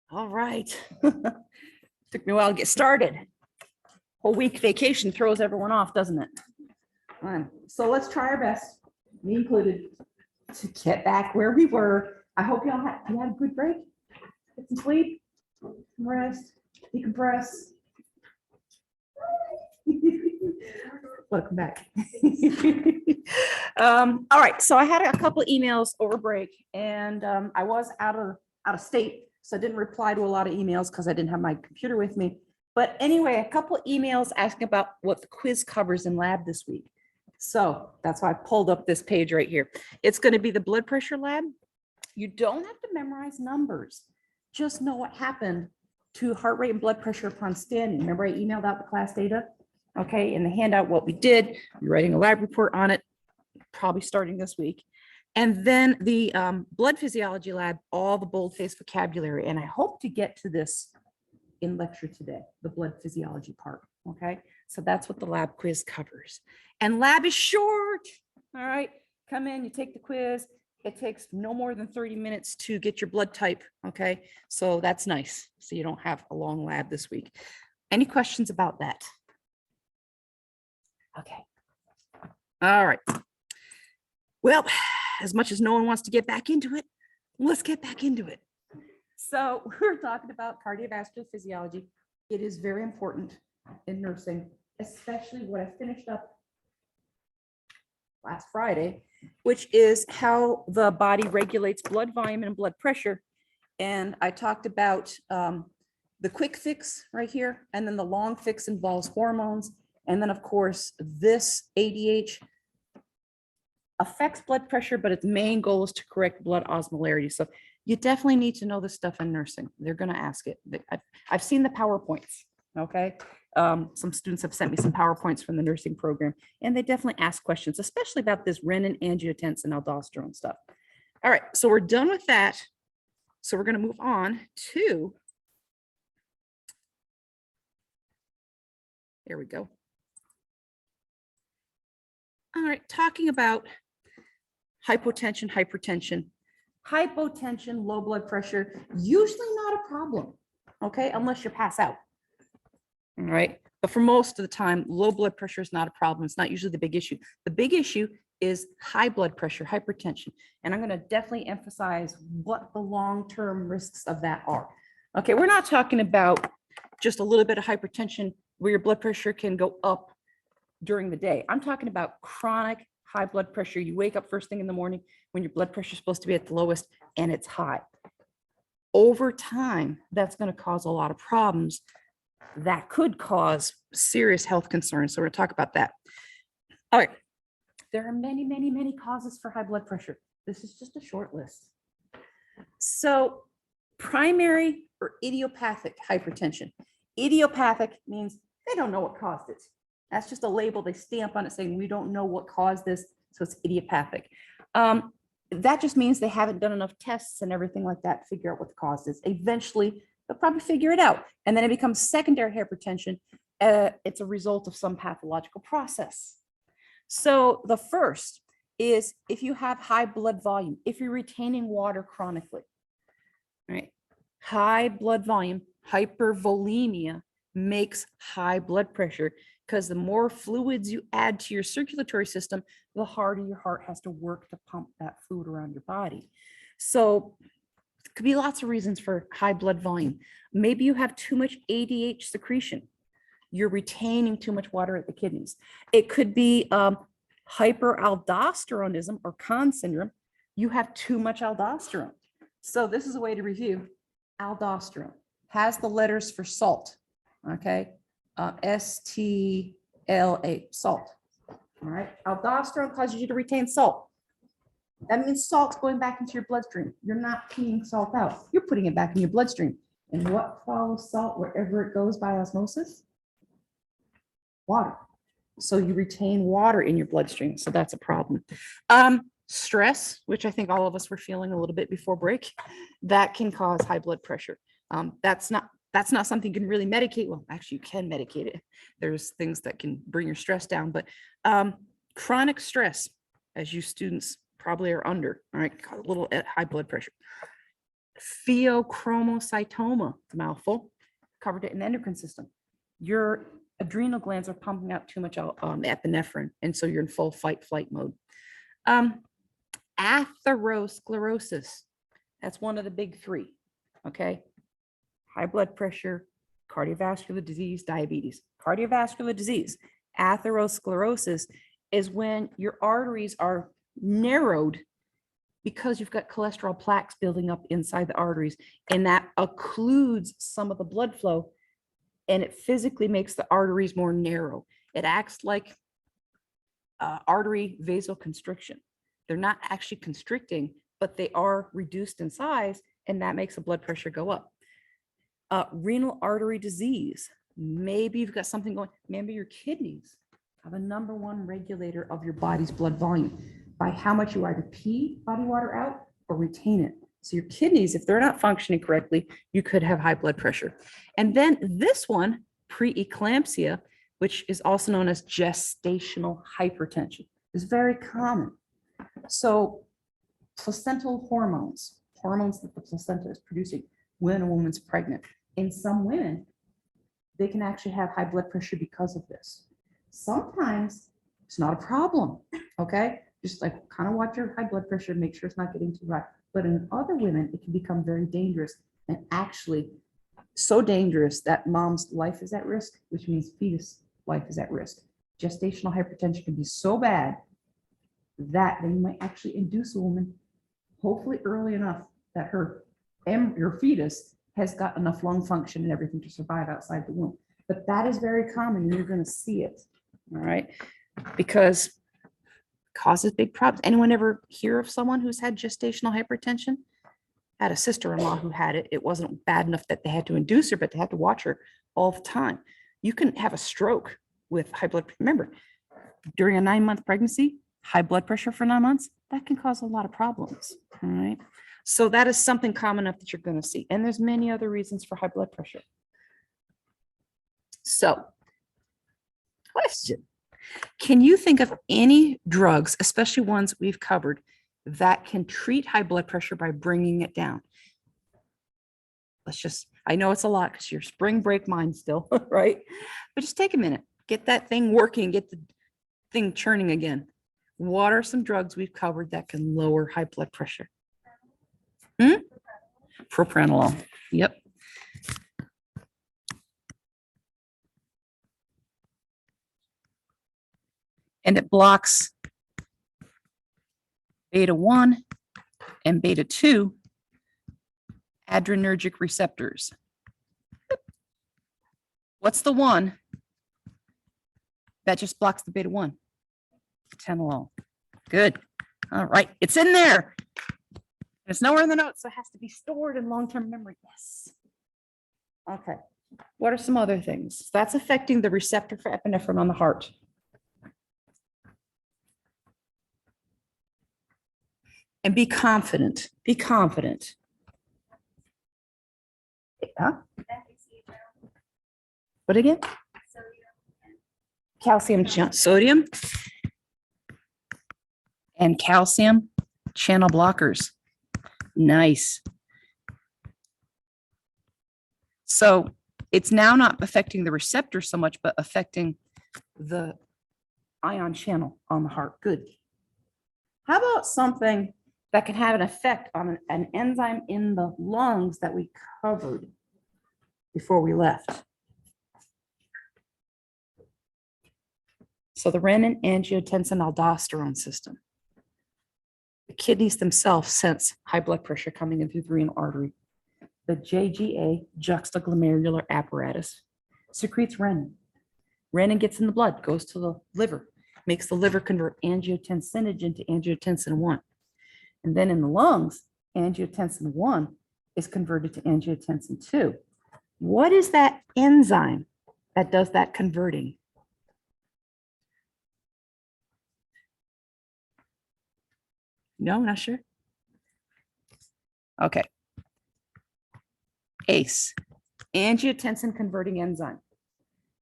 All right. Took me a while to get started. Whole week vacation throws everyone off, doesn't it? So let's try our best, me included, to get back where we were. I hope you had a good break. Get some sleep, rest, decompress. Welcome back. All right, so I had a couple of emails over break, and I was out of state, so I didn't reply to a lot of emails because I didn't have my computer with me. But anyway, a couple of emails asking about what the quiz covers in lab this week. So that's why I pulled up this page right here. It's going to be the blood pressure lab. You don't have to memorize numbers. Just know what happened to heart rate and blood pressure upon standing. Remember I emailed out the class data? Okay, in the handout, what we did, you're writing a lab report on it, probably starting this week. And then the blood physiology lab, all the boldface vocabulary. And I hope to get to this in lecture today, the blood physiology part. Okay, so that's what the lab quiz covers. And lab is short. All right, come in, you take the quiz. It takes no more than 30 minutes to get your blood type. Okay, so that's nice. So you don't have a long lab this week. Any questions about that? Okay. All right. Well, as much as no one wants to get back into it, let's get back into it. So we're talking about cardiovascular physiology. It is very important in nursing, especially what I finished up last Friday, which is how the body regulates blood volume and blood pressure. And I talked about the quick fix right here, and then the long fix involves hormones. And then, of course, this ADH affects blood pressure, but its main goal is to correct blood osmolarity. So you definitely need to know this stuff in nursing. They're going to ask it. I've seen the PowerPoints, okay? Some students have sent me some PowerPoints from the nursing program, and they definitely ask questions, especially about this renin, angiotensin, aldosterone stuff. All right, so we're done with that. So we're going to move on to, there we go. All right, talking about hypotension, hypertension. Hypotension, low blood pressure, usually not a problem, okay, unless you pass out. All right, but for most of the time, low blood pressure is not a problem. It's not usually the big issue. The big issue is high blood pressure, hypertension. And I'm going to definitely emphasize what the long-term risks of that are. Okay, we're not talking about just a little bit of hypertension where your blood pressure can go up during the day. I'm talking about chronic high blood pressure. You wake up first thing in the morning when your blood pressure is supposed to be at the lowest and it's high. Over time, that's going to cause a lot of problems that could cause serious health concerns. So we're going to talk about that. All right. There are many, many, many causes for high blood pressure. This is just a short list. So primary or idiopathic hypertension. Idiopathic means they don't know what caused it. That's just a label they stamp on it saying we don't know what caused this, so it's idiopathic. That just means they haven't done enough tests and everything like that to figure out what the cause is. Eventually, they'll probably figure it out, and then it becomes secondary hypertension. It's a result of some pathological process. So the first is if you have high blood volume, if you're retaining water chronically, right? High blood volume, hypervolemia makes high blood pressure, because the more fluids you add to your circulatory system, the harder your heart has to work to pump that fluid around your body. So it could be lots of reasons for high blood volume. Maybe you have too much ADH secretion. You're retaining too much water at the kidneys. It could be hyperaldosteronism or Conn syndrome. You have too much aldosterone. So this is a way to review. Aldosterone has the letters for salt, okay? STLA, salt. All right. Aldosterone causes you to retain salt. That means salt's going back into your bloodstream. You're not peeing salt out. You're putting it back in your bloodstream. And what follows salt wherever it goes by osmosis? Water. So you retain water in your bloodstream. So that's a problem. Stress, which I think all of us were feeling a little bit before break, that can cause high blood pressure. That's not something you can really medicate. Well, actually, you can medicate it. There's things that can bring your stress down, but chronic stress, as you students probably are under, all right, cause a little high blood pressure. Pheochromocytoma, it's a mouthful, covered it in the endocrine system. Your adrenal glands are pumping out too much epinephrine, and so you're in full fight flight mode. Atherosclerosis, that's one of the big three. Okay, high blood pressure, cardiovascular disease, diabetes. Cardiovascular disease, atherosclerosis, is when your arteries are narrowed because you've got cholesterol plaques building up inside the arteries, and that occludes some of the blood flow, and it physically makes the arteries more narrow. It acts like artery vasoconstriction. They're not actually constricting, but they are reduced in size, and that makes the blood pressure go up. Renal artery disease. Maybe you've got something going, maybe your kidneys are the #1 regulator of your body's blood volume by how much you either pee body water out or retain it. So your kidneys, if they're not functioning correctly, you could have high blood pressure. And then this one, preeclampsia, which is also known as gestational hypertension, is very common. So placental hormones that the placenta is producing when a woman's pregnant. In some women, they can actually have high blood pressure because of this. Sometimes it's not a problem, okay? Just like kind of watch your high blood pressure, make sure it's not getting too high. But in other women, it can become very dangerous, and actually so dangerous that mom's life is at risk, which means fetus life is at risk. Gestational hypertension can be so bad that they might actually induce a woman, hopefully early enough, that your fetus has got enough lung function and everything to survive outside the womb. But that is very common, and you're going to see it, all right? Because it causes big problems. Anyone ever hear of someone who's had gestational hypertension? I had a sister-in-law who had it. It wasn't bad enough that they had to induce her, but they had to watch her all the time. You can have a stroke with high blood pressure. Remember, during a 9-month pregnancy, high blood pressure for 9 months, that can cause a lot of problems, all right? So that is something common enough that you're going to see. And there's many other reasons for high blood pressure. So, question. Can you think of any drugs, especially ones we've covered, that can treat high blood pressure by bringing it down? I know it's a lot because you're spring break mind still, right? But just take a minute, get that thing working, get the thing churning again. What are some drugs we've covered that can lower high blood pressure? Propranolol. Yep. And it blocks beta-1 and beta-2 adrenergic receptors. What's the one that just blocks the beta-1? Atenolol. Good. All right. It's in there. It's nowhere in the notes, so it has to be stored in long-term memory. Yes. Okay. What are some other things? That's affecting the receptor for epinephrine on the heart. And be confident. Be confident. Yeah. What again? Calcium, sodium, and calcium channel blockers. Nice. So it's now not affecting the receptor so much, but affecting the ion channel on the heart. Good. How about something that can have an effect on an enzyme in the lungs that we covered before we left? So the renin-angiotensin-aldosterone system. The kidneys themselves sense high blood pressure coming in through the renal artery. The JGA, juxtaglomerular apparatus, secretes renin. Renin gets in the blood, goes to the liver, makes the liver convert angiotensinogen to angiotensin 1. And then in the lungs, angiotensin 1 is converted to angiotensin 2. What is that enzyme that does that converting? No, not sure. Okay. ACE, angiotensin converting enzyme,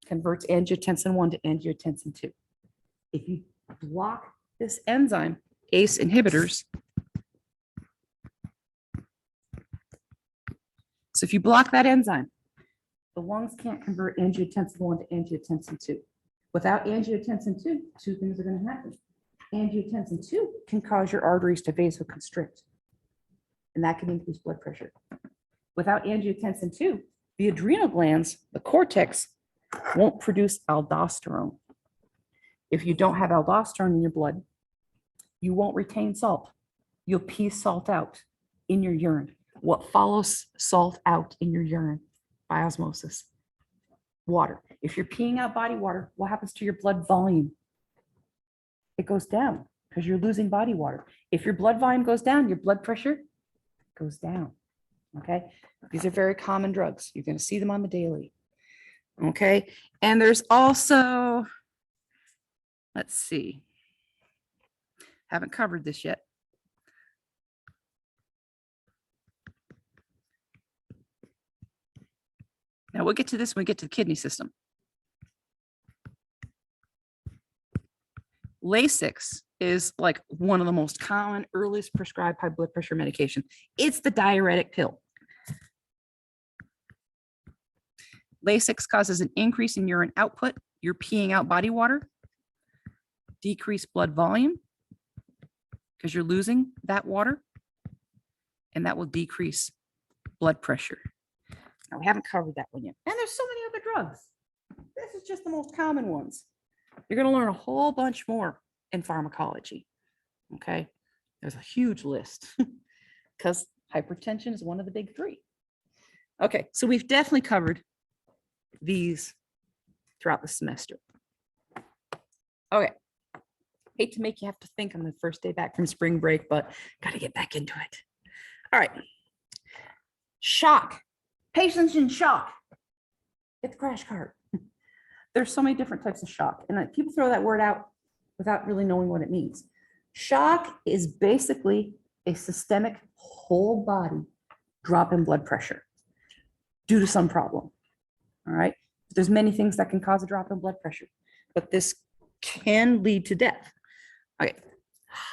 converts angiotensin 1 to angiotensin 2. If you block this enzyme, ACE inhibitors, So if you block that enzyme, the lungs can't convert angiotensin 1 to angiotensin 2. Without angiotensin 2, two things are going to happen. Angiotensin 2 can cause your arteries to vasoconstrict, and that can increase blood pressure. Without angiotensin 2, the adrenal glands, the cortex, won't produce aldosterone. If you don't have aldosterone in your blood, you won't retain salt. You'll pee salt out in your urine. What follows salt out in your urine? By osmosis. Water. If you're peeing out body water, what happens to your blood volume? It goes down because you're losing body water. If your blood volume goes down, your blood pressure goes down. Okay. These are very common drugs. You're going to see them on the daily. Okay. And there's also, let's see, haven't covered this yet. Now we'll get to this when we get to the kidney system. Lasix is like one of the most common, earliest prescribed high blood pressure medication. It's the diuretic pill. Lasix causes an increase in urine output. You're peeing out body water, decreased blood volume because you're losing that water, and that will decrease blood pressure. Now, we haven't covered that one yet. And there's so many other drugs. This is just the most common ones. You're going to learn a whole bunch more in pharmacology. Okay. There's a huge list because hypertension is one of the big three. Okay. So we've definitely covered these throughout the semester. Okay. Hate to make you have to think on the first day back from spring break, but got to get back into it. All right. Shock. Patients in shock. Get the crash cart. There's so many different types of shock, and people throw that word out without really knowing what it means. Shock is basically a systemic whole body drop in blood pressure due to some problem. All right. There's many things that can cause a drop in blood pressure, but this can lead to death. Okay.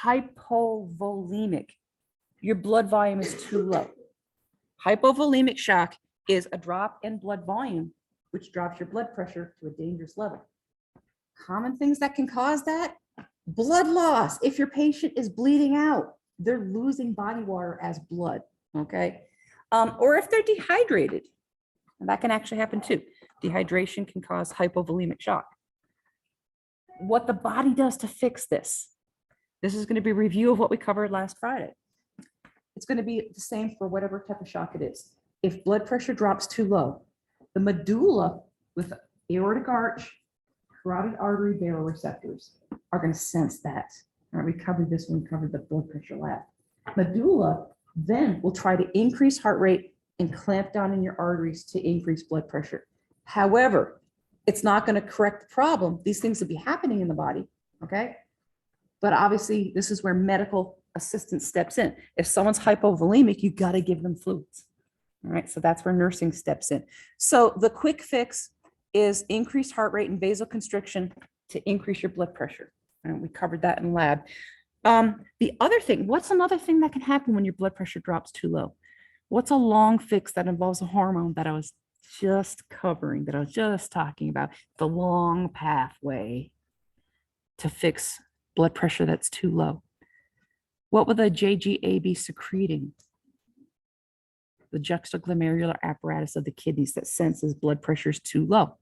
Hypovolemic. Your blood volume is too low. Hypovolemic shock is a drop in blood volume, which drops your blood pressure to a dangerous level. Common things that can cause that: blood loss. If your patient is bleeding out, they're losing body water as blood, okay? Or if they're dehydrated, and that can actually happen too. Dehydration can cause hypovolemic shock. What the body does to fix this. This is going to be a review of what we covered last Friday. It's going to be the same for whatever type of shock it is. If blood pressure drops too low, the medulla with aortic arch, carotid artery baroreceptors are going to sense that. All right, we covered this when we covered the blood pressure lab. Medulla then will try to increase heart rate and clamp down in your arteries to increase blood pressure. However, it's not going to correct the problem. These things will be happening in the body, okay? But obviously, this is where medical assistance steps in. If someone's hypovolemic, you got to give them fluids. All right, so that's where nursing steps in. So the quick fix is increased heart rate and vasoconstriction to increase your blood pressure. And we covered that in lab. The other thing, what's another thing that can happen when your blood pressure drops too low? What's a long fix that involves a hormone that I was just covering, that I was just talking about? The long pathway to fix blood pressure that's too low. What would the JGA be secreting? The juxtaglomerular apparatus of the kidneys that senses blood pressure is too low.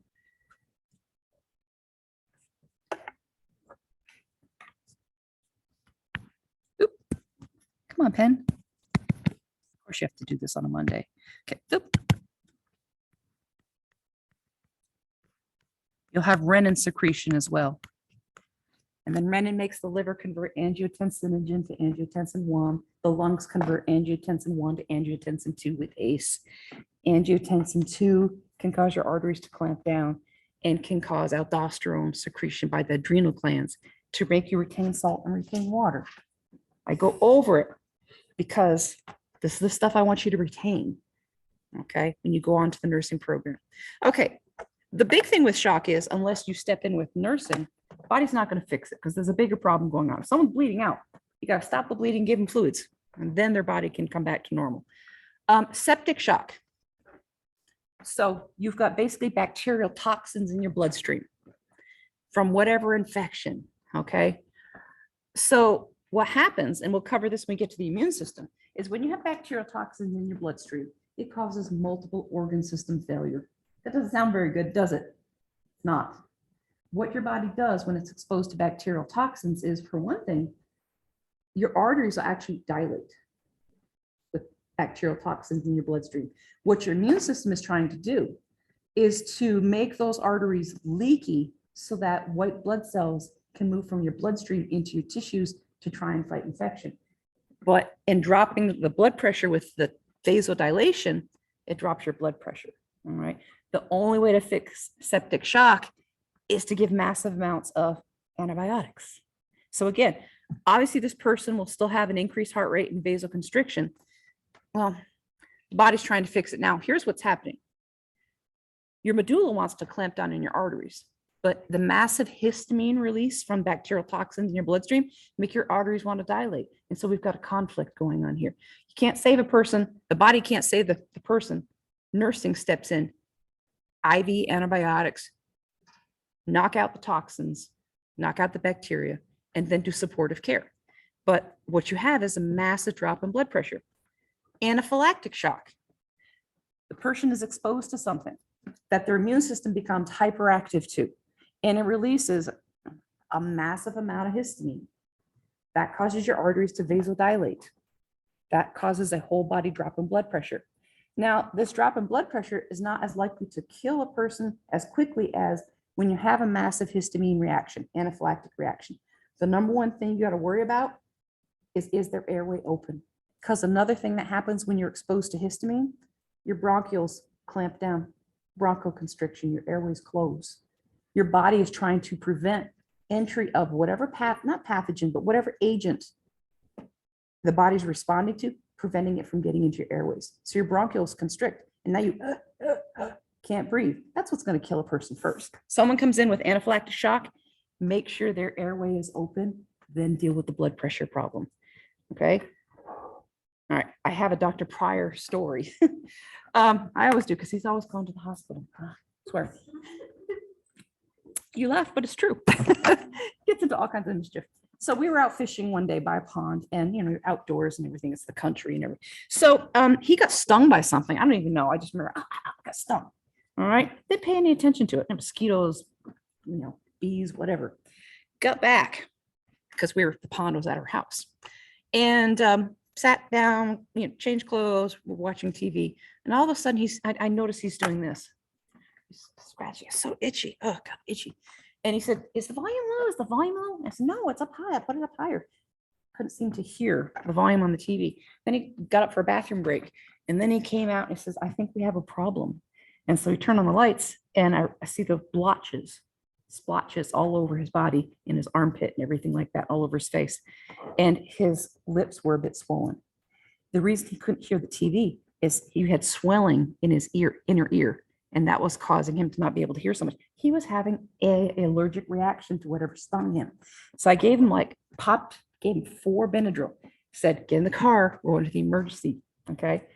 Oop. Come on, pen. Of course you have to do this on a Monday. Okay. Oop. You'll have renin secretion as well. And then renin makes the liver convert angiotensinogen to angiotensin 1. The lungs convert angiotensin 1 to angiotensin 2 with ACE. Angiotensin 2 can cause your arteries to clamp down and can cause aldosterone secretion by the adrenal glands to make you retain salt and retain water. I go over it because this is the stuff I want you to retain, okay, when you go on to the nursing program. Okay, the big thing with shock is unless you step in with nursing, the body's not going to fix it because there's a bigger problem going on. If someone's bleeding out, you got to stop the bleeding, give them fluids, and then their body can come back to normal. Septic shock. So you've got basically bacterial toxins in your bloodstream from whatever infection, okay? So what happens, and we'll cover this when we get to the immune system, is when you have bacterial toxins in your bloodstream, it causes multiple organ system failure. That doesn't sound very good, does it? It's not. What your body does when it's exposed to bacterial toxins is, for one thing, your arteries will actually dilate with bacterial toxins in your bloodstream. What your immune system is trying to do is to make those arteries leaky so that white blood cells can move from your bloodstream into your tissues to try and fight infection. But in dropping the blood pressure with the vasodilation, it drops your blood pressure. All right. The only way to fix septic shock is to give massive amounts of antibiotics. So again, obviously this person will still have an increased heart rate and vasoconstriction. Well, the body's trying to fix it. Now, here's what's happening. Your medulla wants to clamp down in your arteries, but the massive histamine release from bacterial toxins in your bloodstream make your arteries want to dilate. And so we've got a conflict going on here. You can't save a person. The body can't save the person. Nursing steps in, IV antibiotics, knock out the toxins, knock out the bacteria, and then do supportive care. But what you have is a massive drop in blood pressure. Anaphylactic shock. The person is exposed to something that their immune system becomes hyperactive to, and it releases a massive amount of histamine. That causes your arteries to vasodilate. That causes a whole body drop in blood pressure. Now, this drop in blood pressure is not as likely to kill a person as quickly as when you have a massive histamine reaction, anaphylactic reaction. The number one thing you got to worry about is their airway open? Because another thing that happens when you're exposed to histamine, your bronchioles clamp down, bronchoconstriction, your airways close. Your body is trying to prevent entry of whatever not pathogen, but whatever agent the body's responding to, preventing it from getting into your airways. So your bronchioles constrict, and now you can't breathe. That's what's going to kill a person first. Someone comes in with anaphylactic shock, make sure their airway is open, then deal with the blood pressure problem. Okay. All right. I have a Dr. Pryor story. I always do, because he's always going to the hospital. I swear. You laugh, but it's true. Gets into all kinds of mischief. So we were out fishing one day by a pond, and you're outdoors and everything. It's the country and everything. So he got stung by something. I don't even know. I just remember I got stung. All right. Didn't pay any attention to it. Mosquitoes, bees, whatever. Got back because the pond was at our house, and sat down, changed clothes, we're watching TV, and all of a sudden I noticed he's doing this. He's scratching. It's so itchy. Oh God, itchy. And he said, "Is the volume low? Is the volume low?" I said, "No, it's up high. I put it up higher." Couldn't seem to hear the volume on the TV. Then he got up for a bathroom break, and then he came out and he says, "I think we have a problem." And so he turned on the lights, and I see the splotches all over his body, in his armpit and everything like that, all over his face. And his lips were a bit swollen. The reason he couldn't hear the TV is he had swelling in his inner ear, and that was causing him to not be able to hear so much. He was having an allergic reaction to whatever stung him. So I gave him 4 Benadryl, said, "Get in the car, we're going to the emergency." Okay.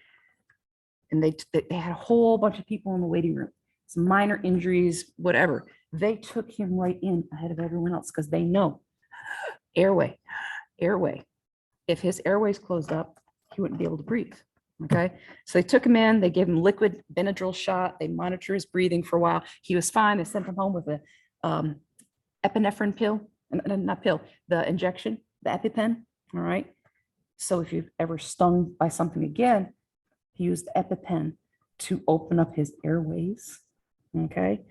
And they had a whole bunch of people in the waiting room, some minor injuries, whatever. They took him right in ahead of everyone else, because they know airway. If his airway's closed up, he wouldn't be able to breathe. Okay. So they took him in, they gave him liquid Benadryl shot. They monitored his breathing for a while. He was fine. They sent him home with a epinephrine pill, not pill, the injection, the EpiPen. All right. So if you've ever stung by something again, he used the EpiPen to open up his airways. Okay.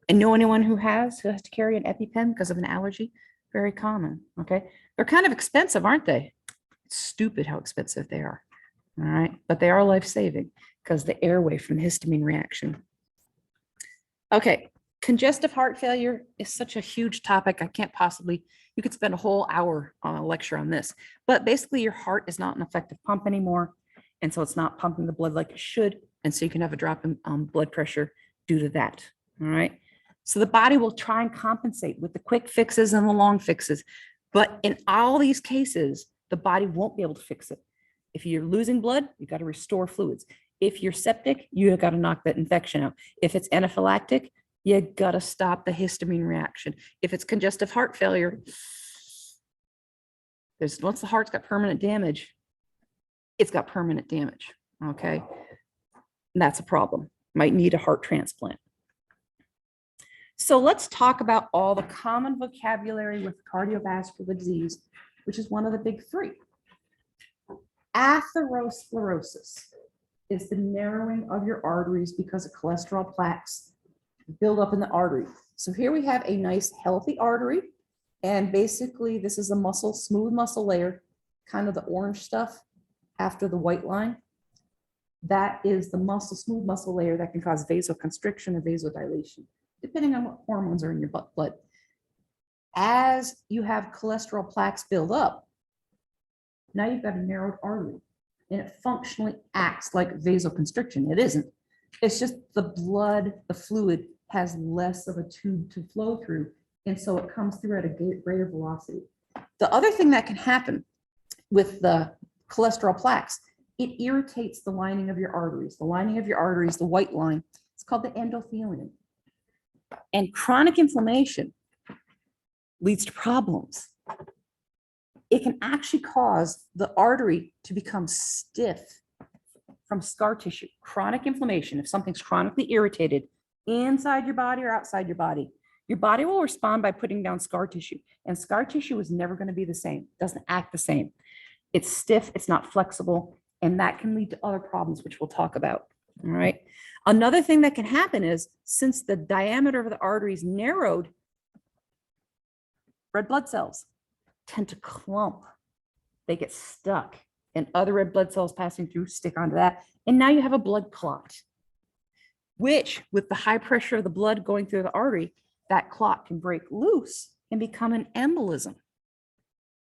And know anyone who has to carry an EpiPen because of an allergy? Very common. Okay. They're kind of expensive, aren't they? It's stupid how expensive they are. All right. But they are life-saving because the airway from the histamine reaction. Okay. Congestive heart failure is such a huge topic. You could spend a whole hour on a lecture on this, but basically your heart is not an effective pump anymore. And so it's not pumping the blood like it should. And so you can have a drop in blood pressure due to that. All right. So the body will try and compensate with the quick fixes and the long fixes. But in all these cases, the body won't be able to fix it. If you're losing blood, you've got to restore fluids. If you're septic, you got to knock that infection out. If it's anaphylactic, you got to stop the histamine reaction. If it's congestive heart failure, once the heart's got permanent damage, it's got permanent damage. Okay. And that's a problem. Might need a heart transplant. So let's talk about all the common vocabulary with cardiovascular disease, which is one of the big three. Atherosclerosis is the narrowing of your arteries because of cholesterol plaques build up in the artery. So here we have a nice healthy artery. And basically this is a muscle, smooth muscle layer, kind of the orange stuff after the white line. That is the muscle, smooth muscle layer that can cause vasoconstriction or vasodilation, depending on what hormones are in your blood. As you have cholesterol plaques build up, now you've got a narrowed artery, and it functionally acts like vasoconstriction. It isn't. It's just the blood, the fluid has less of a tube to flow through, and so it comes through at a greater velocity. The other thing that can happen with the cholesterol plaques, it irritates the lining of your arteries. The lining of your arteries, the white line, it's called the endothelium. And chronic inflammation leads to problems. It can actually cause the artery to become stiff from scar tissue. Chronic inflammation, if something's chronically irritated inside your body or outside your body will respond by putting down scar tissue. And scar tissue is never going to be the same, doesn't act the same. It's stiff, it's not flexible, and that can lead to other problems, which we'll talk about. All right. Another thing that can happen is, since the diameter of the artery is narrowed, red blood cells tend to clump. They get stuck, and other red blood cells passing through stick onto that. And now you have a blood clot, which, with the high pressure of the blood going through the artery, that clot can break loose and become an embolism.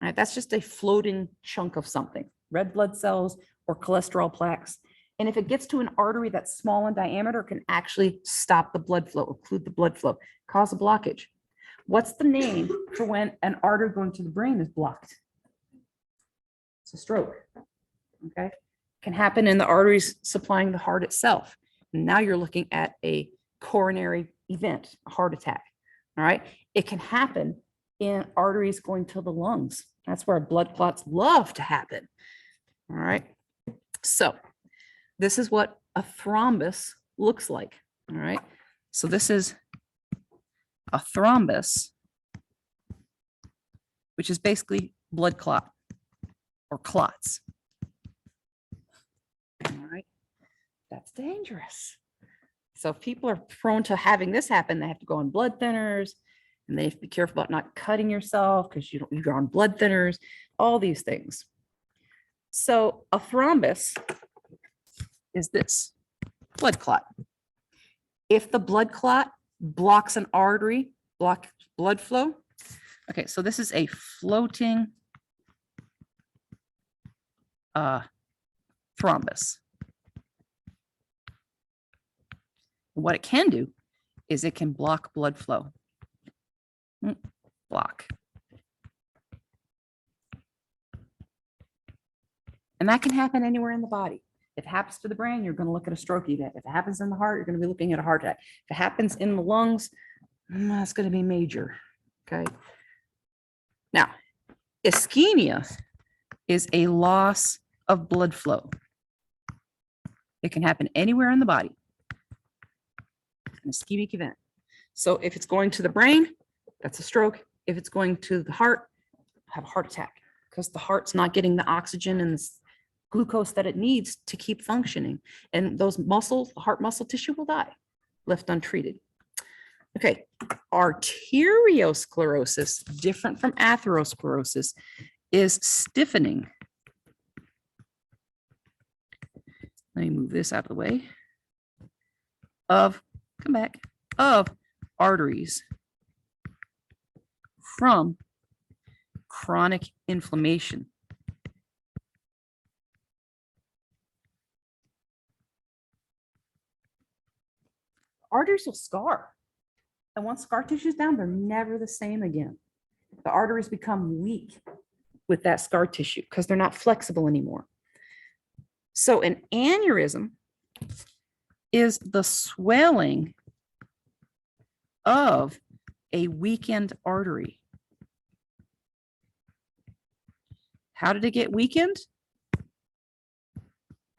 All right, that's just a floating chunk of something, red blood cells or cholesterol plaques. And if it gets to an artery that's small in diameter, it can actually stop the blood flow, occlude the blood flow, cause a blockage. What's the name for when an artery going to the brain is blocked? It's a stroke. Okay. Can happen in the arteries supplying the heart itself. And now you're looking at a coronary event, a heart attack. All right. It can happen in arteries going to the lungs. That's where blood clots love to happen. All right. So this is what a thrombus looks like. All right. So this is a thrombus, which is basically blood clot or clots. All right. That's dangerous. So if people are prone to having this happen, they have to go on blood thinners, and they have to be careful about not cutting yourself because you're on blood thinners, all these things. So a thrombus is this blood clot. If the blood clot blocks an artery, block blood flow. Okay, so this is a floating thrombus. What it can do is it can block blood flow. Block. And that can happen anywhere in the body. If it happens to the brain, you're going to look at a stroke event. If it happens in the heart, you're going to be looking at a heart attack. If it happens in the lungs, that's going to be major. Okay. Now, ischemia is a loss of blood flow. It can happen anywhere in the body. An ischemic event. So if it's going to the brain, that's a stroke. If it's going to the heart, have a heart attack, because the heart's not getting the oxygen and the glucose that it needs to keep functioning. And those muscles, the heart muscle tissue will die left untreated. Okay, arteriosclerosis, different from atherosclerosis, is stiffening. Let me move this out of the way. Of arteries from chronic inflammation. Arteries will scar. And once scar tissue is down, they're never the same again. The arteries become weak with that scar tissue because they're not flexible anymore. So an aneurysm is the swelling of a weakened artery. How did it get weakened?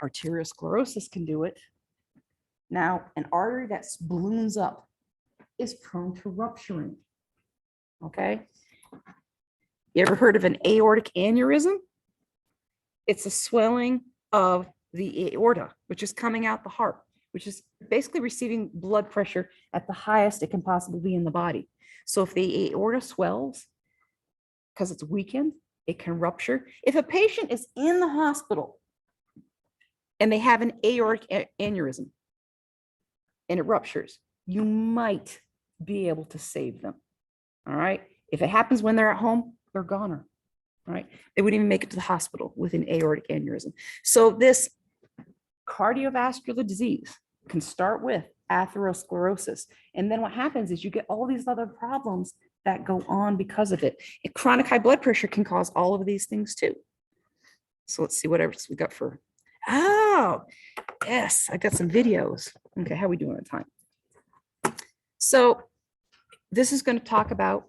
Arteriosclerosis can do it. Now, an artery that balloons up is prone to rupturing. Okay. You ever heard of an aortic aneurysm? It's a swelling of the aorta, which is coming out the heart, which is basically receiving blood pressure at the highest it can possibly be in the body. So if the aorta swells because it's weakened, it can rupture. If a patient is in the hospital and they have an aortic aneurysm and it ruptures, you might be able to save them. All right. If it happens when they're at home, they're goner. All right. They wouldn't even make it to the hospital with an aortic aneurysm. So this cardiovascular disease can start with atherosclerosis. And then what happens is you get all these other problems that go on because of it. And chronic high blood pressure can cause all of these things too. So let's see what else we got for. Oh, yes, I got some videos. Okay, how are we doing on time? So this is going to talk about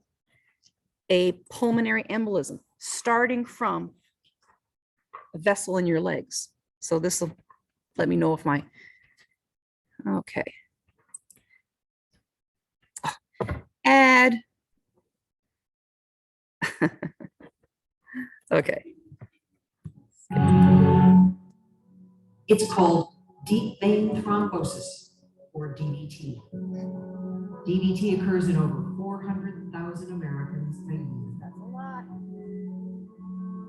a pulmonary embolism starting from a vessel in your legs. So this will let me know if my, okay. Add. Okay. It's called deep vein thrombosis, or DVT. DVT occurs in over 400,000 Americans a year. That's a lot.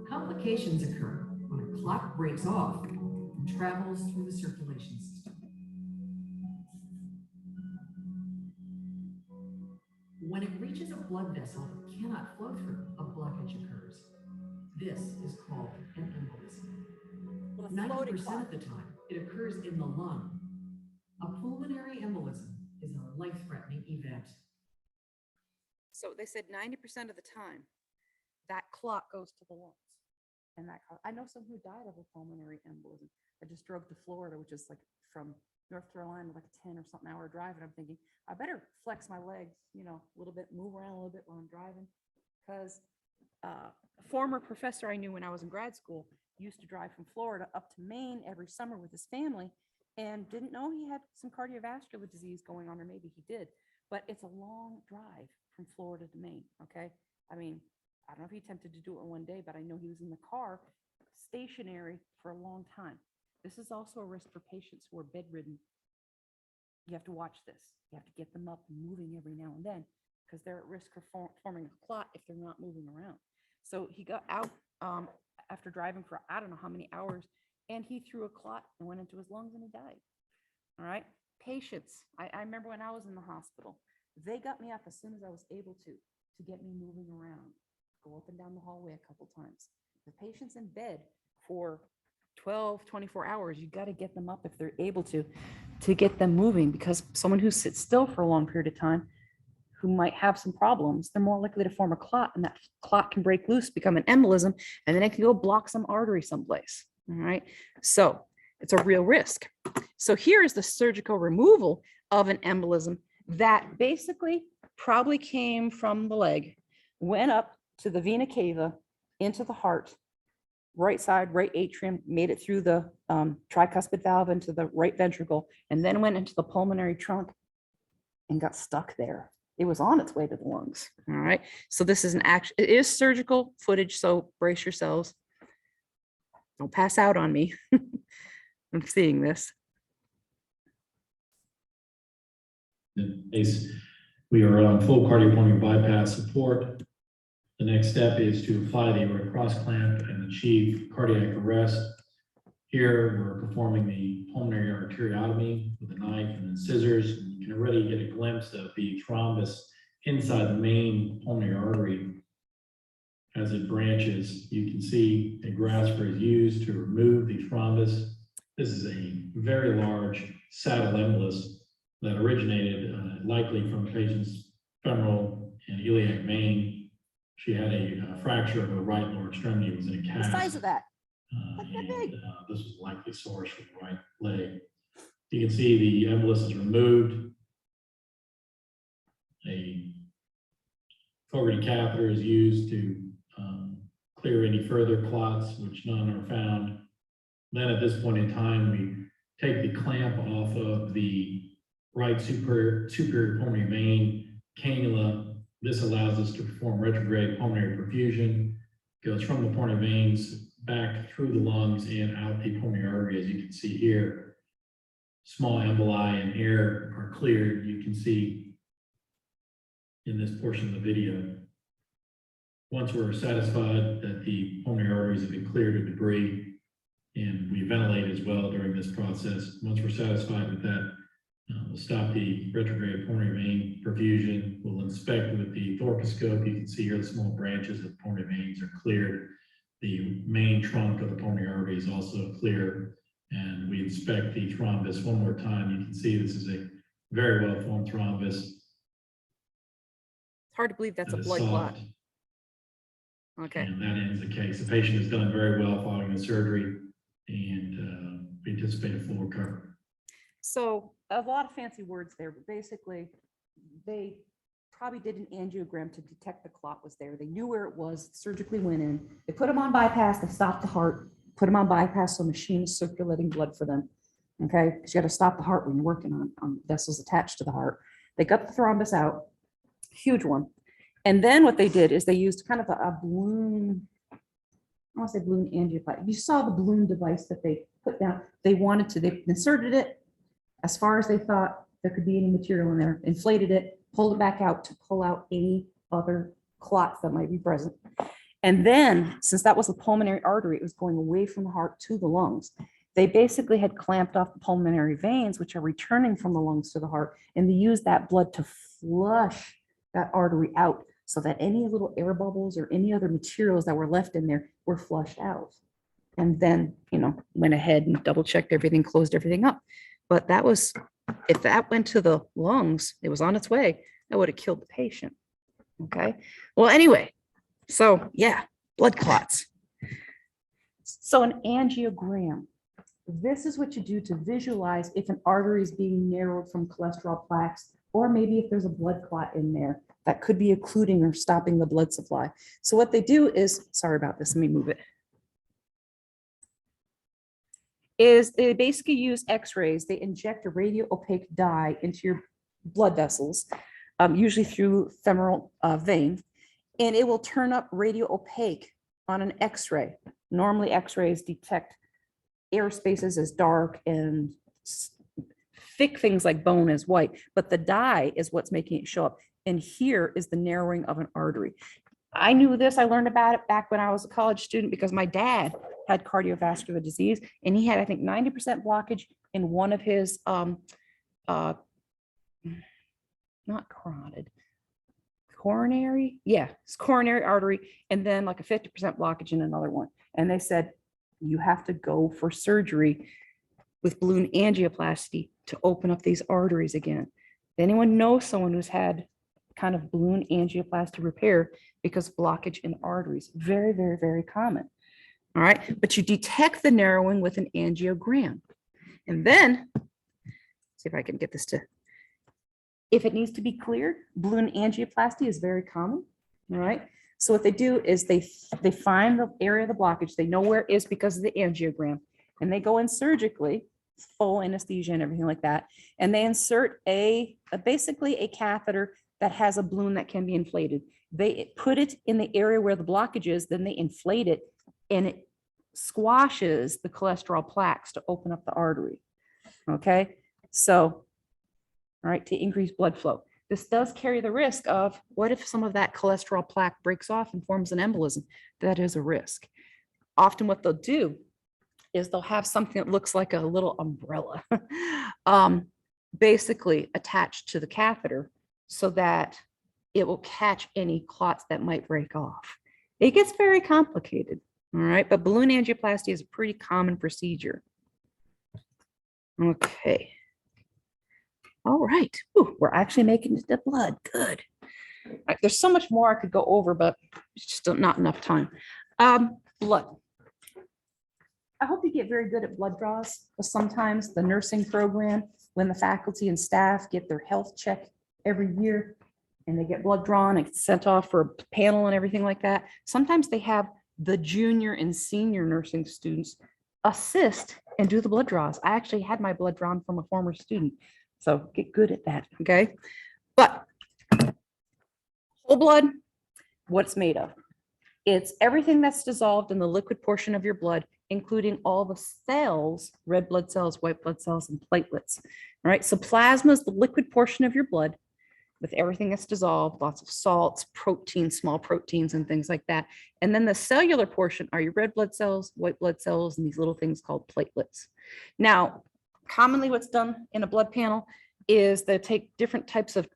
Complications occur when a clot breaks off and travels through the circulation system. When it reaches a blood vessel it cannot flow through, a blockage occurs. This is called an embolism. 90% of the time, it occurs in the lung. A pulmonary embolism is a life-threatening event. So they said 90% of the time that clot goes to the lungs. And that I know someone who died of a pulmonary embolism. I just drove to Florida, which is like from North Carolina, like a 10 or something hour drive. And I'm thinking, I better flex my legs, you know, a little bit, move around a little bit while I'm driving. Because a former professor I knew when I was in grad school used to drive from Florida up to Maine every summer with his family and didn't know he had some cardiovascular disease going on, or maybe he did. But it's a long drive from Florida to Maine, okay? I mean, I don't know if he attempted to do it in one day, but I know he was in the car stationary for a long time. This is also a risk for patients who are bedridden. You have to watch this. You have to get them up and moving every now and then because they're at risk of forming a clot if they're not moving around. So he got out after driving for I don't know how many hours, and he threw a clot and went into his lungs and he died. All right. Patients. I remember when I was in the hospital, they got me up as soon as I was able to get me moving around, go up and down the hallway a couple times. The patient's in bed for 12, 24 hours. You got to get them up if they're able to get them moving, because someone who sits still for a long period of time who might have some problems, they're more likely to form a clot, and that clot can break loose, become an embolism, and then it can go block some artery someplace. All right. So it's a real risk. So here is the surgical removal of an embolism that basically probably came from the leg, went up to the vena cava, into the heart, right side, right atrium, made it through the tricuspid valve into the right ventricle, and then went into the pulmonary trunk and got stuck there. It was on its way to the lungs. All right. So this is it is surgical footage. So brace yourselves. Don't pass out on me. I'm seeing this. We are on full cardiopulmonary bypass support. The next step is to apply the aortic cross clamp and achieve cardiac arrest. Here, we're performing the pulmonary arteriotomy with a knife and then scissors. You can already get a glimpse of the thrombus inside the main pulmonary artery. As it branches, you can see a grasper is used to remove the thrombus. This is a very large saddle embolus that originated likely from the patient's femoral and iliac vein. She had a fracture of her right lower extremity. It was in a cast. The size of that. This was likely source from the right leg. You can see the embolus is removed. A Fogarty catheter is used to clear any further clots, which none are found. Then at this point in time, we take the clamp off of the right superior pulmonary vein cannula. This allows us to perform retrograde pulmonary perfusion. Goes from the pulmonary veins back through the lungs and out the pulmonary artery, as you can see here. Small emboli and air are cleared. You can see in this portion of the video. Once we're satisfied that the pulmonary arteries have been cleared of debris, and we ventilate as well during this process. Once we're satisfied with that, we'll stop the retrograde pulmonary vein perfusion. We'll inspect with the thoracoscope. You can see here the small branches of the pulmonary veins are cleared. The main trunk of the pulmonary artery is also clear. And we inspect the thrombus one more time. You can see this is a very well-formed thrombus. It's hard to believe that's a that is blood clot. soft, Okay. and that ends the case. The patient has done very well following the surgery, and we anticipate a full recovery. So a lot of fancy words there, but basically they probably did an angiogram to detect the clot was there. They knew where it was, surgically went in. They put them on bypass, they stopped the heart, put them on bypass so machine is circulating blood for them. Okay, because you got to stop the heart when you're working on vessels attached to the heart. They got the thrombus out, huge one. And then what they did is they used kind of a balloon, I want to say balloon angioplasty. You saw the balloon device that they put down. They inserted it as far as they thought there could be any material in there, inflated it, pulled it back out to pull out any other clots that might be present. And then, since that was the pulmonary artery, it was going away from the heart to the lungs. They basically had clamped off the pulmonary veins, which are returning from the lungs to the heart, and they used that blood to flush that artery out so that any little air bubbles or any other materials that were left in there were flushed out. And then, went ahead and double checked everything, closed everything up. But that was, if that went to the lungs, it was on its way, that would have killed the patient. Okay. Well, anyway, so yeah, blood clots. So an angiogram. This is what you do to visualize if an artery is being narrowed from cholesterol plaques, or maybe if there's a blood clot in there that could be occluding or stopping the blood supply. So what they do is, sorry about this, let me move it, is they basically use x-rays. They inject a radio-opaque dye into your blood vessels, usually through femoral vein, and it will turn up radio-opaque on an x-ray. Normally x-rays detect air spaces as dark and thick things like bone as white, but the dye is what's making it show up. And here is the narrowing of an artery. I knew this, I learned about it back when I was a college student because my dad had cardiovascular disease and he had, I think, 90% blockage in one of his, not carotid, coronary, yeah, it's coronary artery, and then like a 50% blockage in another one. And they said, you have to go for surgery with balloon angioplasty to open up these arteries again. If anyone knows someone who's had kind of balloon angioplasty repair because blockage in arteries, very, very, very common. All right, but you detect the narrowing with an angiogram. And then, see if I can get this to, if it needs to be cleared, balloon angioplasty is very common. All right. So what they do is they find the area of the blockage. They know where it is because of the angiogram, and they go in surgically, full anesthesia and everything like that. And they insert basically a catheter that has a balloon that can be inflated. They put it in the area where the blockage is, then they inflate it, and it squashes the cholesterol plaques to open up the artery. Okay. So, all right, to increase blood flow. This does carry the risk of what if some of that cholesterol plaque breaks off and forms an embolism? That is a risk. Often what they'll do is they'll have something that looks like a little umbrella basically attached to the catheter so that it will catch any clots that might break off. It gets very complicated, all right? But balloon angioplasty is a pretty common procedure. Okay. All right. Ooh, we're actually making it to blood. Good. All right, there's so much more I could go over, but it's just not enough time. Blood. I hope you get very good at blood draws, but sometimes the nursing program, when the faculty and staff get their health check every year and they get blood drawn and sent off for a panel and everything like that, sometimes they have the junior and senior nursing students assist and do the blood draws. I actually had my blood drawn from a former student, so get good at that, okay? But whole blood, what it's made of. It's everything that's dissolved in the liquid portion of your blood, including all the cells, red blood cells, white blood cells, and platelets. All right, so plasma is the liquid portion of your blood with everything that's dissolved, lots of salts, proteins, small proteins, and things like that. And then the cellular portion are your red blood cells, white blood cells, and these little things called platelets. Now, commonly what's done in a blood panel is they take different types of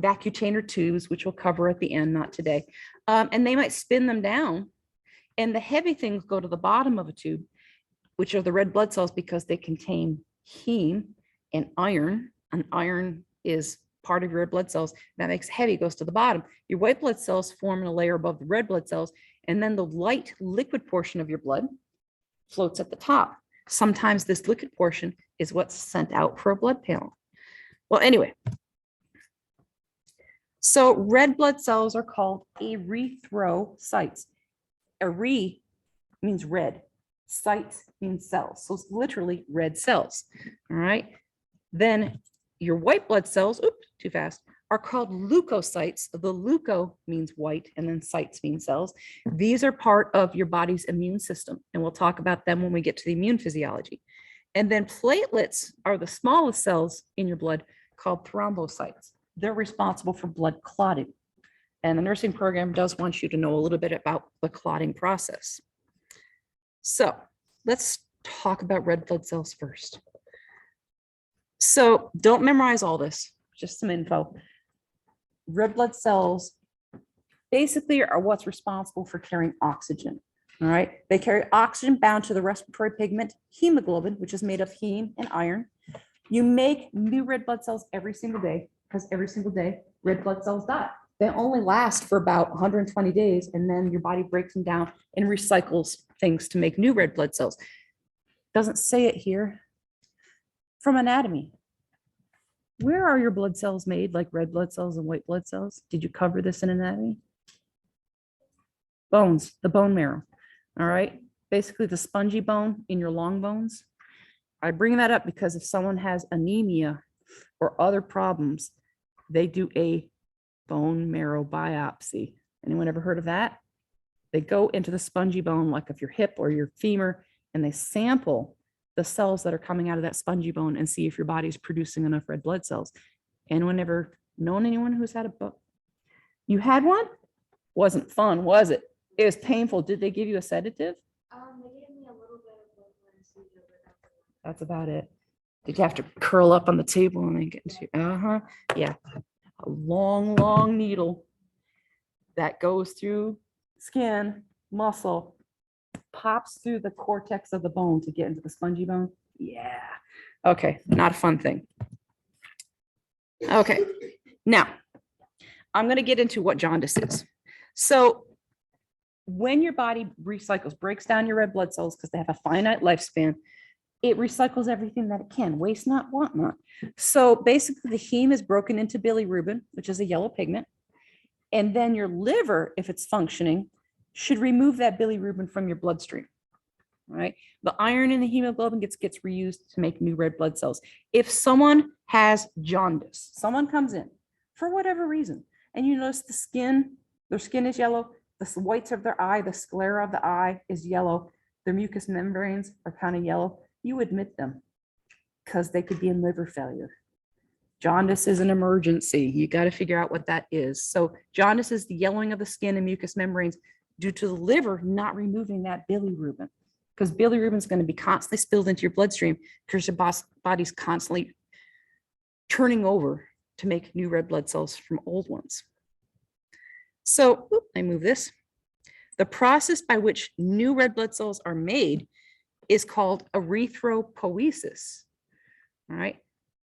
vacutainer tubes, which we'll cover at the end, not today. And they might spin them down, and the heavy things go to the bottom of a tube, which are the red blood cells, because they contain heme and iron. And iron is part of your red blood cells. That makes heavy, goes to the bottom. Your white blood cells form in a layer above the red blood cells, and then the light liquid portion of your blood floats at the top. Sometimes this liquid portion is what's sent out for a blood panel. Well, anyway, so red blood cells are called erythrocytes. Ere means red, cytes means cells. So it's literally red cells. All right. Then your white blood cells, oops, too fast, are called leukocytes. The leuko means white, and then cytes mean cells. These are part of your body's immune system, and we'll talk about them when we get to the immune physiology. And then platelets are the smallest cells in your blood, called thrombocytes. They're responsible for blood clotting. And the nursing program does want you to know a little bit about the clotting process. So let's talk about red blood cells first. So don't memorize all this, just some info. Red blood cells basically are what's responsible for carrying oxygen. All right. They carry oxygen bound to the respiratory pigment hemoglobin, which is made of heme and iron. You make new red blood cells every single day, because every single day red blood cells die. They only last for about 120 days, and then your body breaks them down and recycles things to make new red blood cells. Doesn't say it here. From anatomy, where are your blood cells made, like red blood cells and white blood cells? Did you cover this in anatomy? Bones, the bone marrow. All right. Basically the spongy bone in your long bones. I bring that up because if someone has anemia or other problems, they do a bone marrow biopsy. Anyone ever heard of that? They go into the spongy bone, like of your hip or your femur, and they sample the cells that are coming out of that spongy bone and see if your body's producing enough red blood cells. Anyone ever known anyone who's had a you had one? Wasn't fun, was it? It was painful. Did they give you a sedative? They gave me a little bit of blood anesthesia, but That's about it. Did you have to curl up on the table and then get into, yeah. A long, long needle that goes through skin, muscle, pops through the cortex of the bone to get into the spongy bone. Yeah. Okay. Not a fun thing. Okay. Now, I'm going to get into what jaundice is. So when your body recycles, breaks down your red blood cells because they have a finite lifespan, it recycles everything that it can, waste not, want not. So basically the heme is broken into bilirubin, which is a yellow pigment. And then your liver, if it's functioning, should remove that bilirubin from your bloodstream, right? The iron in the hemoglobin gets reused to make new red blood cells. If someone has jaundice, someone comes in for whatever reason, and you notice the skin, their skin is yellow, the whites of their eye, the sclera of the eye is yellow, their mucous membranes are kind of yellow, you admit them because they could be in liver failure. Jaundice is an emergency. You got to figure out what that is. So jaundice is the yellowing of the skin and mucous membranes due to the liver not removing that bilirubin, because bilirubin is going to be constantly spilled into your bloodstream because your body's constantly turning over to make new red blood cells from old ones. So I move this. The process by which new red blood cells are made is called erythropoiesis. All right.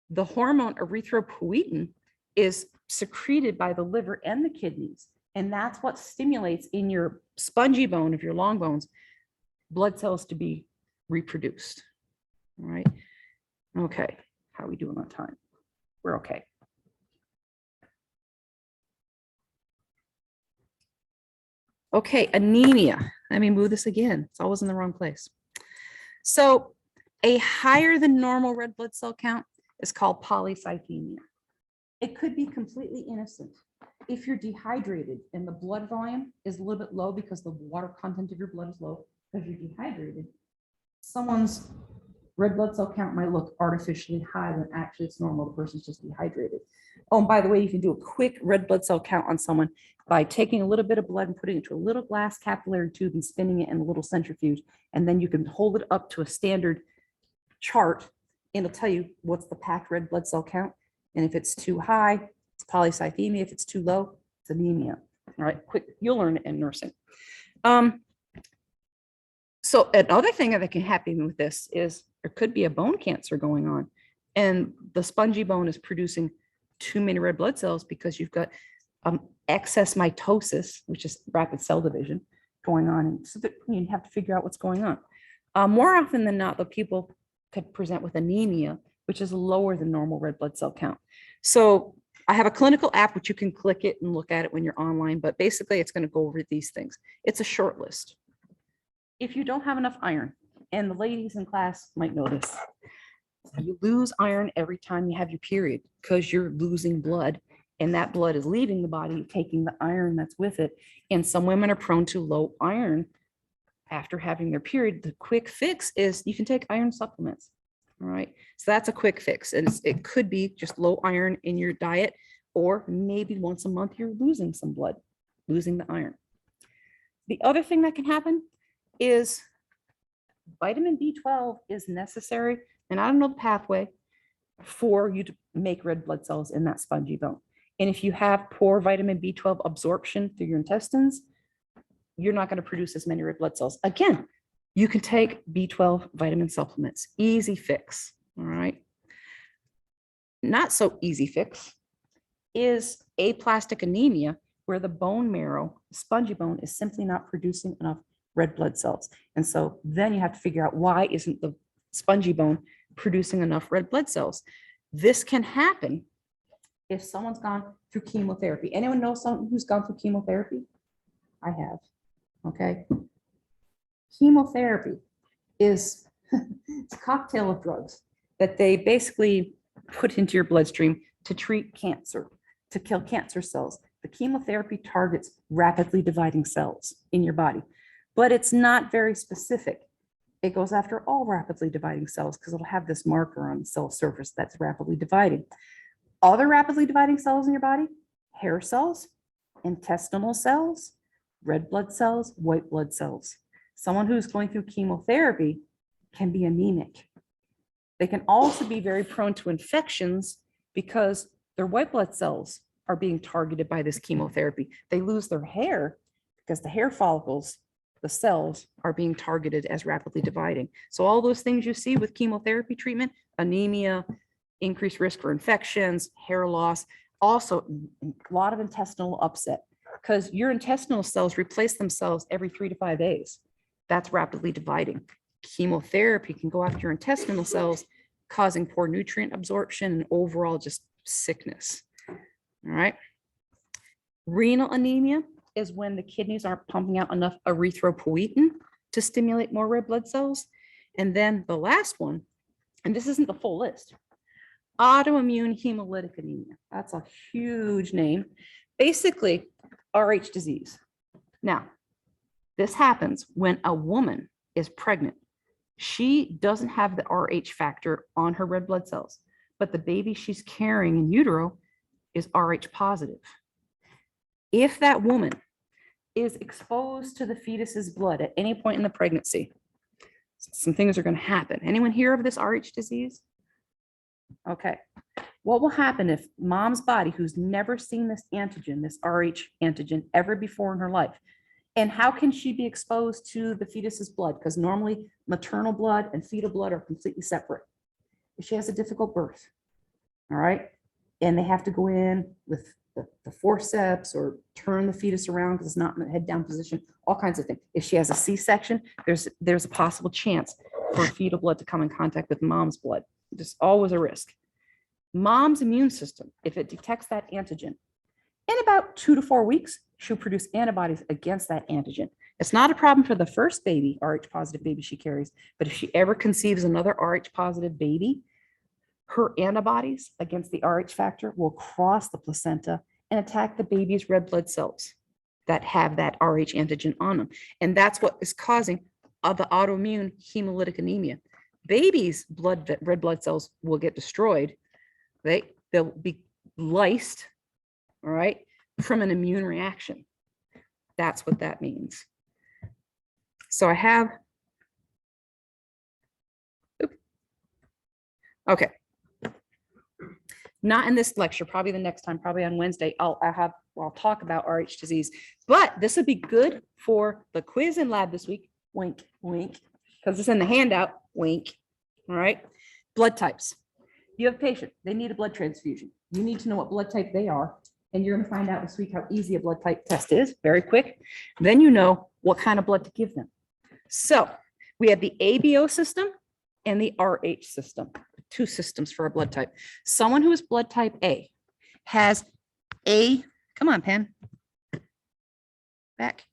The hormone erythropoietin is secreted by the liver and the kidneys. And that's what stimulates in your spongy bone of your long bones, blood cells to be reproduced. All right. Okay. How are we doing on time? We're okay. Okay, anemia. Let me move this again. It's always in the wrong place. So a higher than normal red blood cell count is called polycythemia. It could be completely innocent. If you're dehydrated and the blood volume is a little bit low because the water content of your blood is low because you're dehydrated, someone's red blood cell count might look artificially high when actually it's normal. The person's just dehydrated. Oh, and by the way, you can do a quick red blood cell count on someone by taking a little bit of blood and putting it into a little glass capillary tube and spinning it in a little centrifuge. And then you can hold it up to a standard chart and it'll tell you what's the packed red blood cell count. And if it's too high, it's polycythemia. If it's too low, it's anemia. All right, quick, you'll learn it in nursing. So another thing that can happen with this is there could be a bone cancer going on and the spongy bone is producing too many red blood cells because you've got excess mitosis, which is rapid cell division going on. And so that you have to figure out what's going on. More often than not, the people could present with anemia, which is lower than normal red blood cell count. So I have a clinical app, which you can click it and look at it when you're online, but basically it's going to go over these things. It's a short list. If you don't have enough iron, and the ladies in class might know this, you lose iron every time you have your period because you're losing blood and that blood is leaving the body, taking the iron that's with it. And some women are prone to low iron after having their period. The quick fix is you can take iron supplements. All right. So that's a quick fix. And it could be just low iron in your diet, or maybe once a month you're losing some blood, losing the iron. The other thing that can happen is vitamin B12 is necessary. And I don't know the pathway for you to make red blood cells in that spongy bone. And if you have poor vitamin B12 absorption through your intestines, you're not going to produce as many red blood cells. Again, you can take B12 vitamin supplements. Easy fix. All right. Not so easy fix is aplastic anemia, where the bone marrow, spongy bone, is simply not producing enough red blood cells. And so then you have to figure out why isn't the spongy bone producing enough red blood cells. This can happen if someone's gone through chemotherapy. Anyone know someone who's gone through chemotherapy? I have. Okay. Chemotherapy is it's a cocktail of drugs that they basically put into your bloodstream to treat cancer, to kill cancer cells. The chemotherapy targets rapidly dividing cells in your body, but it's not very specific. It goes after all rapidly dividing cells because it'll have this marker on the cell surface that's rapidly dividing. Other rapidly dividing cells in your body: hair cells, intestinal cells, red blood cells, white blood cells. Someone who's going through chemotherapy can be anemic. They can also be very prone to infections because their white blood cells are being targeted by this chemotherapy. They lose their hair because the hair follicles, the cells, are being targeted as rapidly dividing. So all those things you see with chemotherapy treatment, anemia, increased risk for infections, hair loss, also a lot of intestinal upset because your intestinal cells replace themselves every 3 to 5 days. That's rapidly dividing. Chemotherapy can go after your intestinal cells, causing poor nutrient absorption and overall just sickness. All right. Renal anemia is when the kidneys aren't pumping out enough erythropoietin to stimulate more red blood cells. And then the last one, and this isn't the full list, autoimmune hemolytic anemia. That's a huge name. Basically, Rh disease. Now, this happens when a woman is pregnant. She doesn't have the Rh factor on her red blood cells, but the baby she's carrying in utero is Rh positive. If that woman is exposed to the fetus's blood at any point in the pregnancy, some things are going to happen. Anyone hear of this Rh disease? Okay. What will happen if mom's body, who's never seen this antigen, this Rh antigen, ever before in her life, and how can she be exposed to the fetus's blood? Because normally maternal blood and fetal blood are completely separate. If she has a difficult birth, all right, and they have to go in with the forceps or turn the fetus around because it's not in the head down position, all kinds of things. If she has a C-section, there's a possible chance for fetal blood to come in contact with mom's blood. There's always a risk. Mom's immune system, if it detects that antigen, in about 2 to 4 weeks, she'll produce antibodies against that antigen. It's not a problem for the first baby, Rh positive baby she carries, but if she ever conceives another Rh positive baby, her antibodies against the Rh factor will cross the placenta and attack the baby's red blood cells that have that Rh antigen on them. And that's what is causing the autoimmune hemolytic anemia. Babies' red blood cells will get destroyed. They'll be lysed, all right, from an immune reaction. That's what that means. So I have, okay. Not in this lecture, probably the next time, probably on Wednesday, I'll talk about Rh disease, but this would be good for the quiz and lab this week. Wink, wink, because it's in the handout. Wink. All right. Blood types. You have a patient, they need a blood transfusion. You need to know what blood type they are. And you're going to find out this week how easy a blood type test is, very quick. Then you know what kind of blood to give them. So we have the ABO system and the RH system, 2 systems for a blood type. Someone who is blood type A has come on, pen, back.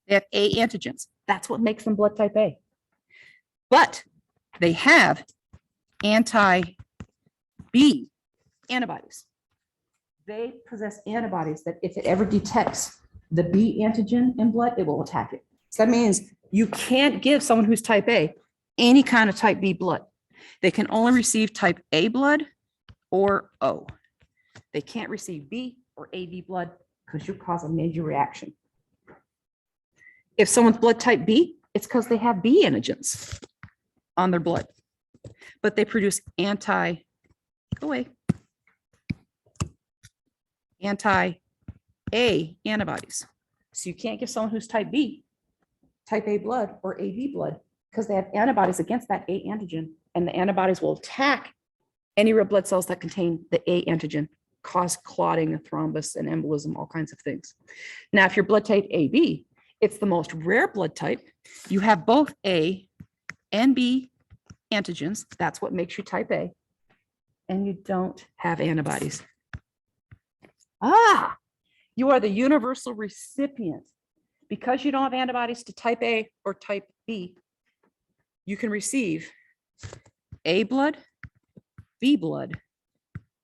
They have A antigens. That's what makes them blood type A. But they have anti-B antibodies. They possess antibodies that if it ever detects the B antigen in blood, it will attack it. So that means you can't give someone who's type A any kind of type B blood. They can only receive type A blood or O. They can't receive B or AB blood because you'll cause a major reaction. If someone's blood type B, it's because they have B antigens on their blood, but they produce anti-A antibodies. So you can't give someone who's type B, type A blood or AB blood because they have antibodies against that A antigen, and the antibodies will attack any red blood cells that contain the A antigen, cause clotting, a thrombus, and embolism, all kinds of things. Now, if you're blood type AB, it's the most rare blood type. You have both A and B antigens. That's what makes you type A. And you don't have antibodies. You are the universal recipient. Because you don't have antibodies to type A or type B, you can receive A blood, B blood,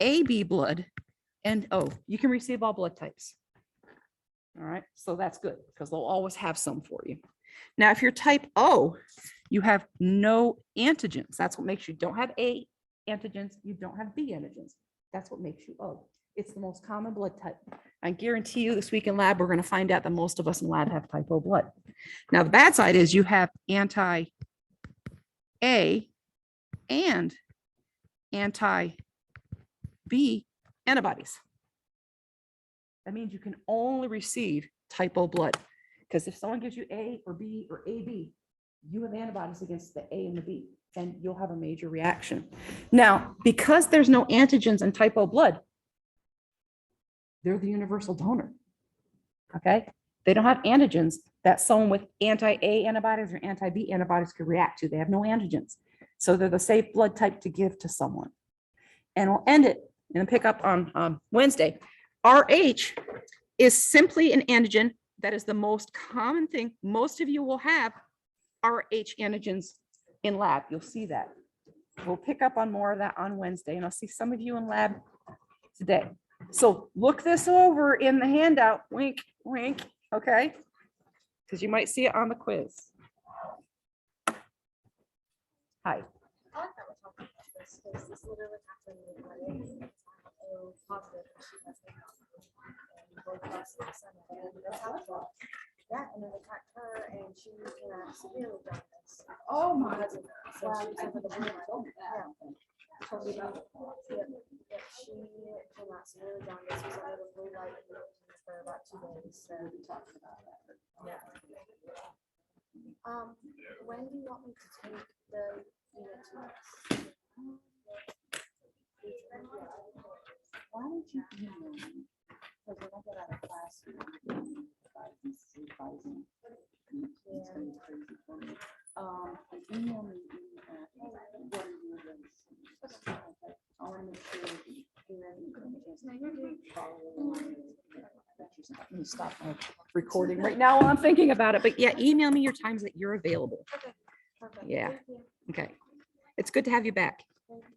AB blood, and O. You can receive all blood types. All right, so that's good because they'll always have some for you. Now, if you're type O, you have no antigens. That's what makes you don't have A antigens. You don't have B antigens. That's what makes you O. It's the most common blood type. I guarantee you this week in lab, we're going to find out that most of us in lab have type O blood. Now, the bad side is you have anti-A and anti-B antibodies. That means you can only receive type O blood because if someone gives you A or B or AB, you have antibodies against the A and the B, and you'll have a major reaction. Now, because there's no antigens in type O blood, they're the universal donor. Okay? They don't have antigens that someone with anti-A antibodies or anti-B antibodies could react to. They have no antigens. So they're the safe blood type to give to someone. And we'll end it and pick up on Wednesday. RH is simply an antigen that is the most common thing. Most of you will have RH antigens in lab. You'll see that. We'll pick up on more of that on Wednesday, and I'll see some of you in lab today. So look this over in the handout. Wink, wink. Okay? Because you might see it on the quiz. Hi. I like that we're talking about this because this literally happened with my baby. O positive, and she has no and both across the center. And that's how it felt. Yeah, and it attacked her, and she came out severely jaundiced. Oh my. Because of that. So she was over the blue light. Yeah. Totally about it. Yeah, she came out severely jaundiced. Was under the blue light for about 2 days. So we talked about that. Yeah. When do you want me to take the unit test? Why don't you email me? Because when I get out of class, advising. It's gonna be crazy for me. email me. What are your rates? I want to make sure that you're ready for the follow along. Let me stop my recording right now while I'm thinking about it. But yeah, email me your times that you're available. Okay, perfect. Yeah. Thank you. Okay. It's good to have you back. Thanks.